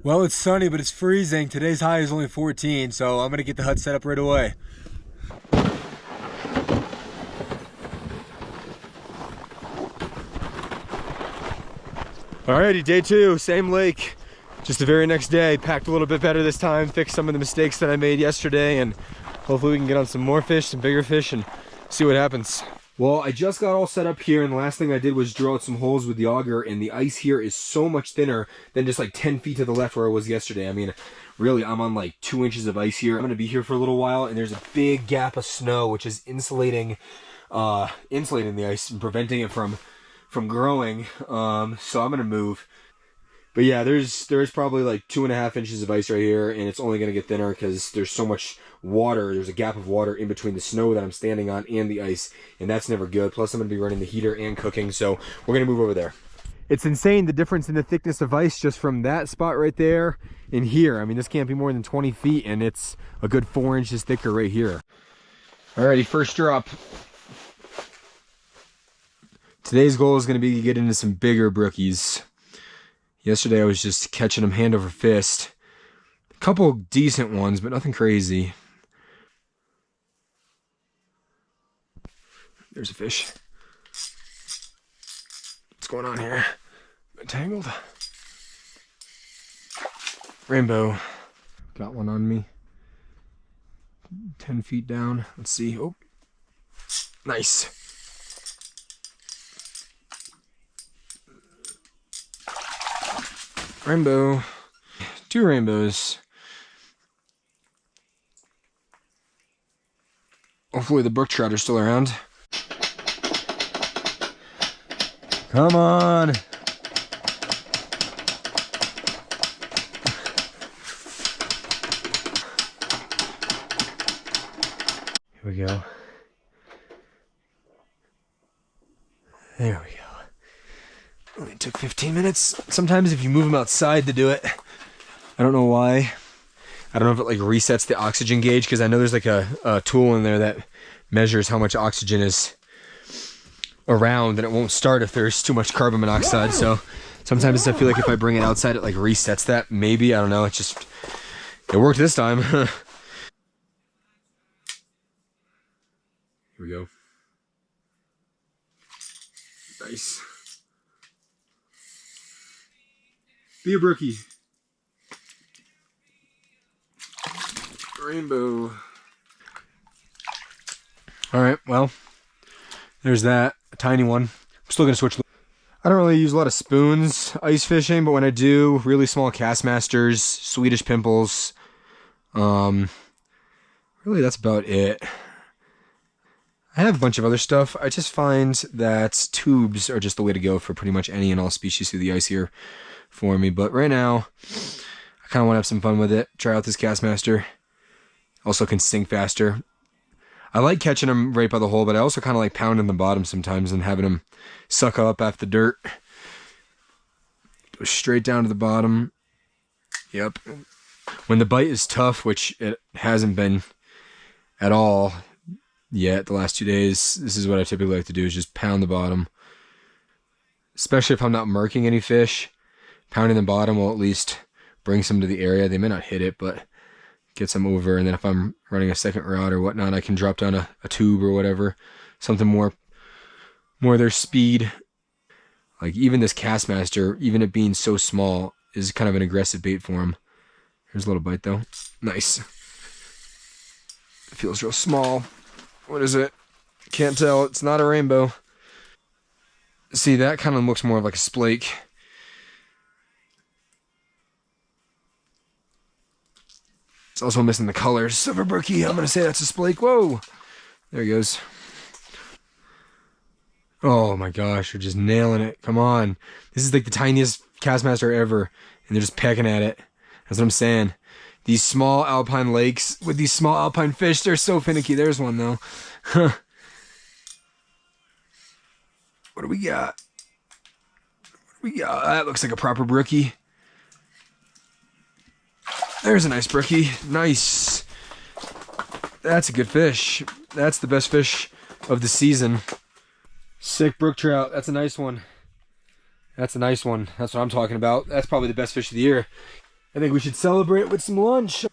Well, it's sunny, but it's freezing. Today's high is only 14, so I'm gonna get the hut set up right away. Alrighty, day 2, same lake. Just the very next day, packed a little bit better this time, fixed some of the mistakes that I made yesterday, and hopefully we can get on some more fish, some bigger fish, and see what happens. Well, I just got all set up here, and the last thing I did was drill out some holes with the auger, and the ice here is so much thinner than just like 10 feet to the left where I was yesterday. I mean, really, I'm on like 2 inches of ice here. I'm gonna be here for a little while, and there's a big gap of snow, which is insulating the ice and preventing it from growing. So I'm gonna move. But yeah, there's probably like 2.5 inches of ice right here, and it's only gonna get thinner because there's so much water. There's a gap of water in between the snow that I'm standing on and the ice, and that's never good. Plus I'm gonna be running the heater and cooking, so we're gonna move over there. It's insane the difference in the thickness of ice just from that spot right there and here. I mean, this can't be more than 20 feet, and it's a good 4 inches thicker right here. Alrighty, first drop. Today's goal is gonna be to get into some bigger brookies. Yesterday I was just catching them hand over fist. A couple decent ones, but nothing crazy. There's a fish. What's going on here? Tangled. Rainbow. Got one on me. 10 feet down. Let's see. Oh, nice. Rainbow. 2 rainbows. Hopefully the brook trout are still around. Come on. Here we go. There we go. Only took 15 minutes. Sometimes if you move them outside to do it, I don't know why. I don't know if it like resets the oxygen gauge, because I know there's like a tool in there that measures how much oxygen is around, and it won't start if there's too much carbon monoxide. So sometimes I feel like if I bring it outside, it like resets that. Maybe, I don't know. It worked this time. Here we go. Nice. Be a brookie. Rainbow. Alright, well, there's that. A tiny one. I'm still going to switch. I don't really use a lot of spoons ice fishing, but when I do, really small Castmasters, Swedish pimples. Really, that's about it. I have a bunch of other stuff. I just find that tubes are just the way to go for pretty much any and all species through the ice here for me. But right now, I kind of want to have some fun with it. Try out this Castmaster. Also can sink faster. I like catching them right by the hole, but I also kind of like pounding the bottom sometimes and having them suck up after the dirt. Go straight down to the bottom. Yep. When the bite is tough, which it hasn't been at all yet the last 2 days, this is what I typically like to do, is just pound the bottom. Especially if I'm not marking any fish. Pounding the bottom will at least bring some to the area. They may not hit it, but get some over. And then if I'm running a second rod or whatnot, I can drop down a tube or whatever. Something more their speed. Like even this Castmaster, even it being so small, is kind of an aggressive bait for him. Here's a little bite though. Nice. It feels real small. What is it? Can't tell. It's not a rainbow. See, that kind of looks more like a splake. It's also missing the colors. Silver brookie. I'm going to say that's a splake. Whoa. There he goes. Oh my gosh. They're just nailing it. Come on. This is like the tiniest Castmaster ever. And they're just pecking at it. That's what I'm saying. These small alpine lakes with these small alpine fish, they're so finicky. There's one though. Huh. What do we got? That looks like a proper brookie. There's a nice brookie. Nice. That's a good fish. That's the best fish of the season. Sick brook trout. That's a nice one. That's a nice one. That's what I'm talking about. That's probably the best fish of the year. I think we should celebrate with some lunch.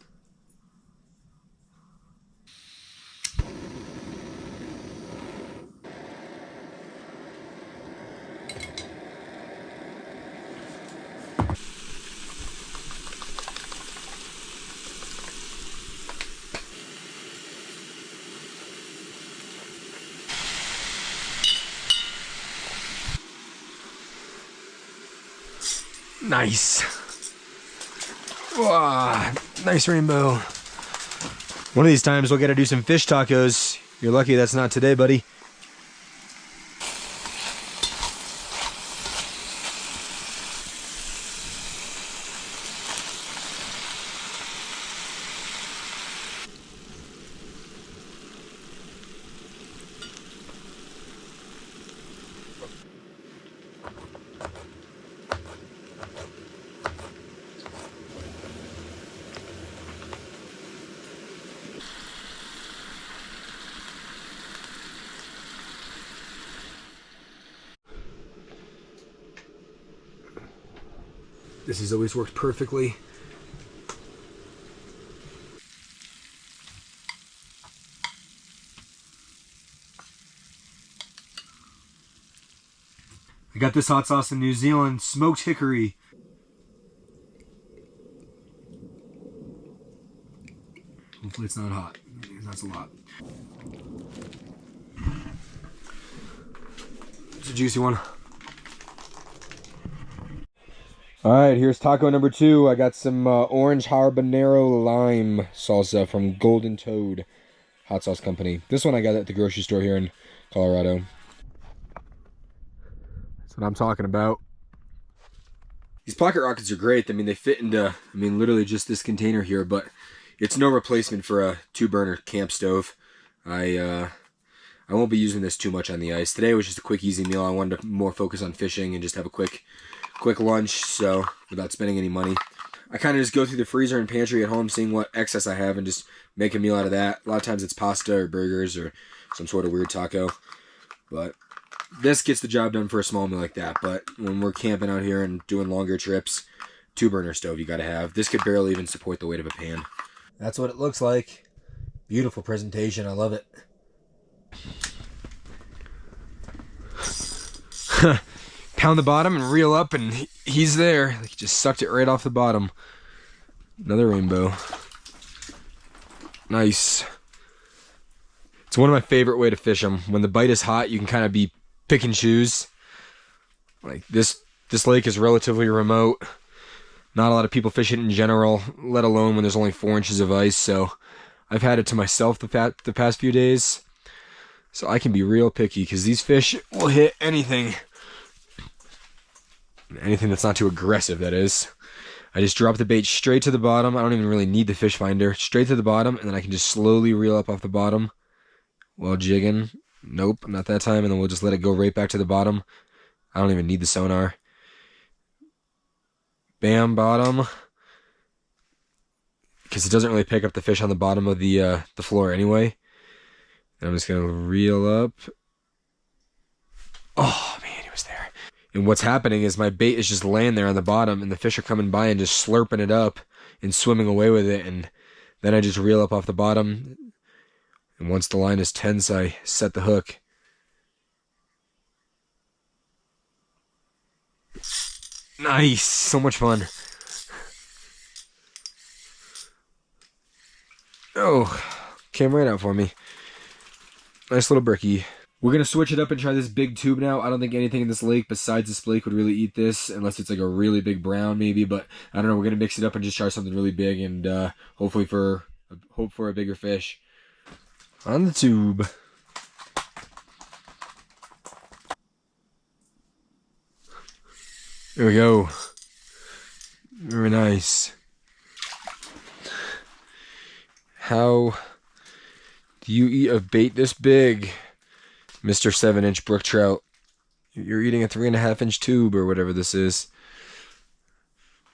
Nice. Wow, nice rainbow. One of these times we'll get to do some fish tacos. You're lucky that's not today, buddy. This has always worked perfectly. I got this hot sauce in New Zealand, smoked hickory. Hopefully it's not hot. That's a lot. It's a juicy one. All right, here's taco number 2. I got some orange habanero lime salsa from Golden Toad Hot Sauce Company. This one I got at the grocery store here in Colorado. That's what I'm talking about. These pocket rockets are great. I mean, they fit into, literally just this container here, but it's no replacement for a 2-burner camp stove. I won't be using this too much on the ice. Today was just a quick, easy meal. I wanted to more focus on fishing and just have a quick lunch, so without spending any money. I kind of just go through the freezer and pantry at home, seeing what excess I have, and just make a meal out of that. A lot of times it's pasta or burgers or some sort of weird taco, but this gets the job done for a small meal like that. But when we're camping out here and doing longer trips, 2-burner stove you gotta have. This could barely even support the weight of a pan. That's what it looks like. Beautiful presentation. I love it. Pound the bottom and reel up, and he's there. Like, he just sucked it right off the bottom. Another rainbow. Nice. It's one of my favorite way to fish them. When the bite is hot, you can kind of be pick and choose. Like this lake is relatively remote. Not a lot of people fish it in general, let alone when there's only 4 inches of ice. So I've had it to myself the past few days. So I can be real picky because these fish will hit anything. Anything that's not too aggressive, that is. I just drop the bait straight to the bottom. I don't even really need the fish finder. Straight to the bottom, and then I can just slowly reel up off the bottom while jigging. Nope, not that time, and then we'll just let it go right back to the bottom. I don't even need the sonar. Bam, bottom. Because it doesn't really pick up the fish on the bottom of the floor anyway. And I'm just going to reel up. Oh, man, he was there. And what's happening is my bait is just laying there on the bottom, and the fish are coming by and just slurping it up and swimming away with it. And then I just reel up off the bottom. And once the line is tense, I set the hook. Nice. So much fun. Oh, came right out for me. Nice little bricky. We're going to switch it up and try this big tube now. I don't think anything in this lake besides this flake would really eat this, unless it's like a really big brown maybe, but I don't know. We're going to mix it up and just try something really big, and hopefully hope for a bigger fish. On the tube. There we go. Very nice. How do you eat a bait this big, Mr. 7-inch brook trout? You're eating a 3.5-inch tube or whatever this is.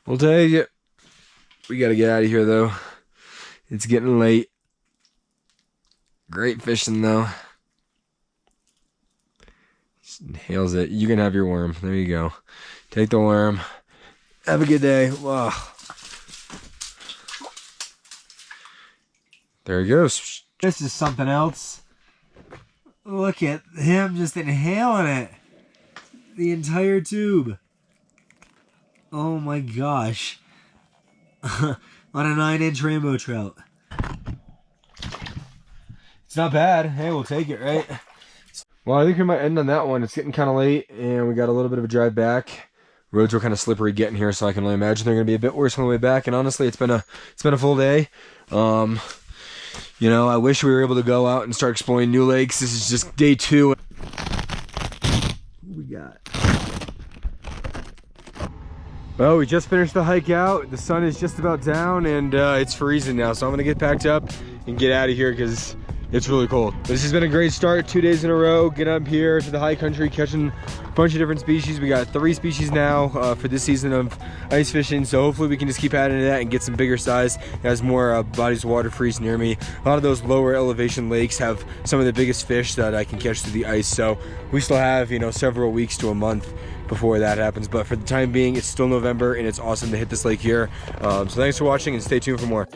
We'll take it. We gotta get out of here though. It's getting late. Great fishing though. Just inhales it. You can have your worm. There you go. Take the worm. Have a good day. Wow. There he goes. This is something else. Look at him just inhaling it. The entire tube. Oh my gosh. On a 9-inch rainbow trout. It's not bad. Hey, we'll take it, right? Well, I think we might end on that one. It's getting kind of late, and we got a little bit of a drive back. Roads were kind of slippery getting here, so I can only imagine they're going to be a bit worse on the way back. And honestly, it's been a full day. You know, I wish we were able to go out and start exploring new lakes. This is just day 2. What we got? Well, we just finished the hike out. The sun is just about down, and it's freezing now. So I'm gonna get packed up and get out of here because it's really cold. This has been a great start. 2 days in a row. Get up here to the high country, catching a bunch of different species. We got 3 species now for this season of ice fishing. So hopefully we can just keep adding to that and get some bigger size as more bodies of water freeze near me. A lot of those lower elevation lakes have some of the biggest fish that I can catch through the ice. So we still have, you know, several weeks to a month before that happens, but for the time being, it's still November and it's awesome to hit this lake here. So thanks for watching and stay tuned for more.